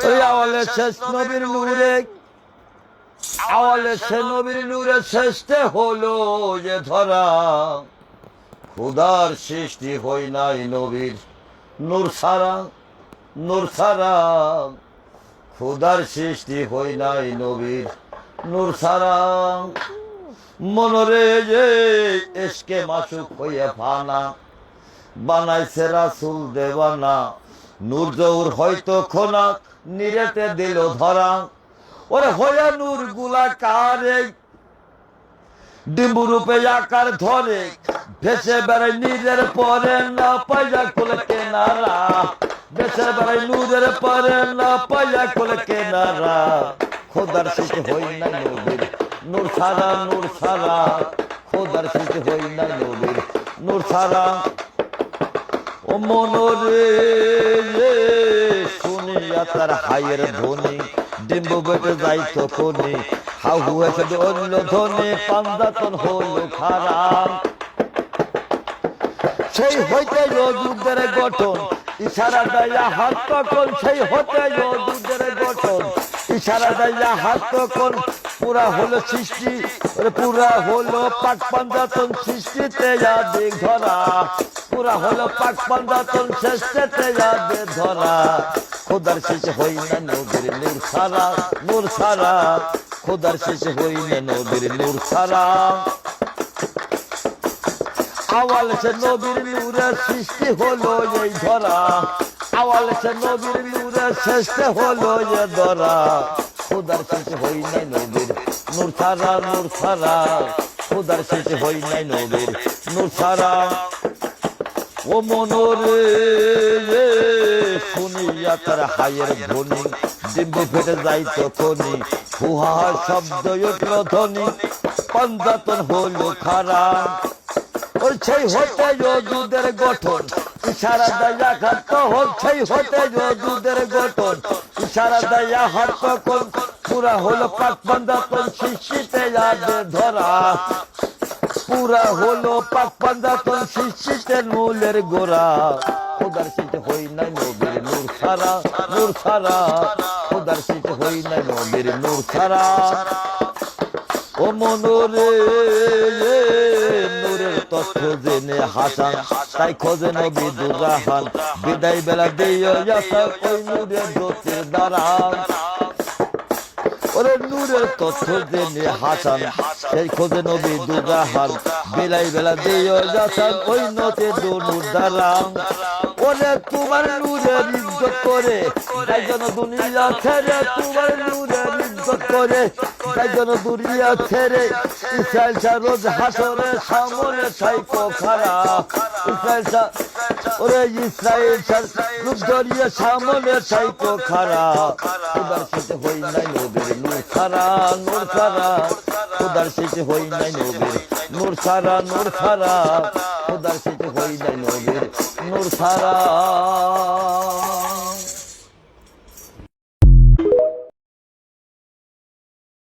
ওই আওয়ালে শেষ নবীর নূরে, আওয়ালে সে নবীর নূরে শেষতে হলো যে ধরা, খুদার সৃষ্টি হই নাই নবীর নূর ছাড়া, নূর ছাড়া, খুদার সৃষ্টি হই নাই নবীর নূর ছাড়া। মনরে যে এসকে মাসুক হইয়া ফানা, বানাইছে রাসূল দেওয়ানা, নূর জৌর হয়তো খোনা, নিরেতে দিল ধরা। ওরে হইয়া নূর গুলা কারে, ডিম্বু রূপে আকার ধরে, ভেসে বেড়াই নিজের পরে, না পাইয়া কোলে কেনারা, ভেসে বেড়াই নূরের পরে, না পাইয়া কোলে কেনারা। খোদার সৃষ্টি হই নাই নবীর নূর ছাড়া, নূর ছাড়া, খোদার সৃষ্টি হই নাই নবীর নূর ছাড়া। ও মনরে শুনিয়া তার হাইয়ের ধ্বনি, ডিম্বু বেটে যাইতো কোনি, হাউ হয়েছে অন্য ধ্বনি, পাঞ্জাতন হইল খারাপ। সেই হইতে যুদ্ধের গঠন, ইশারা দেয়া হাত তখন, সেই হতে যুদ্ধের গঠন, ইশারা দেয়া হাত তখন, পুরা হলো সৃষ্টি, পুরা হলো পাক পাঞ্জাতন সৃষ্টিতে যাদের ধরা, পুরা হলো পাক পাঞ্জাতন শেষেতে যাদের ধরা। খোদার শেষে হই না নবীর নূর ছাড়া, নূর ছাড়া, খোদার শেষে হই না নবীর নূর ছাড়া। আওয়াল সে নবীর নূরে সৃষ্টি হলো এই ধরা, আওয়াল সে নবীর নূরে শেষে হলো এ ধরা। খোদার শেষে হই নাই নবীর নূর ছাড়া, নূর ছাড়া, খোদার শেষে হই নাই নবীর নূর ছাড়া। ও মনরে শুনিয়া তার হাইয়ের ধ্বনি, ডিম্বু ফেটে যাইতো খনি, হুহা শব্দ উঠল ধ্বনি, পাঞ্জাতন হলো খারাপ। ওই সেই হতে যুদ্ধের গঠন, ইশারা দেয়া হাত তখন, সেই হতে যুদ্ধের গঠন, ইশারা দেয়া হাত তখন, পুরা হলো পাক পাঞ্জাতন সৃষ্টিতে যাদের ধরা, পুরা হলো পাক পাঞ্জাতন সৃষ্টিতে মূলের গোড়া। খোদার সৃষ্টি হই নাই নবীর নূর ছাড়া, নূর ছাড়া, খোদার সৃষ্টি হই নাই নবীর নূর ছাড়া। ও মনরে নূরের তথ্য জেনে হাসান, তাই খোঁজে নবী দুজাহান, বিদায় বেলা দিও যাতা ওই নূরের জ্যোতির দ্বারা। ওরে নূরের তথ্য জেনে হাসান, সেই খোঁজে নবী দুজাহান, বিদায় বেলা দিও যাতা ওই নতে নূর দ্বারা। ওরে তোমার নূরের ইজ্জত করে তাই যেন দুনিয়া ছেড়ে, তোমার নূরের ইজ্জত করে তাই যেন দুনিয়া ছেড়ে, ইসরায়েল শাহ রোজ হাসরে সামনে সাইকো খারা, ইসরায়েল শাহ, ওরে ইসরায়েল শাহ রূপ ধরিয়ে সামনে সাইকো খারা। খোদার শেষে হই নাই নবীর নূর ছাড়া, নূর ছাড়া, খোদার শেষে হই নাই নবীর নূর ছাড়া, নূর ছাড়া, খোদার শেষে হই নাই নবীর নূর ছাড়া।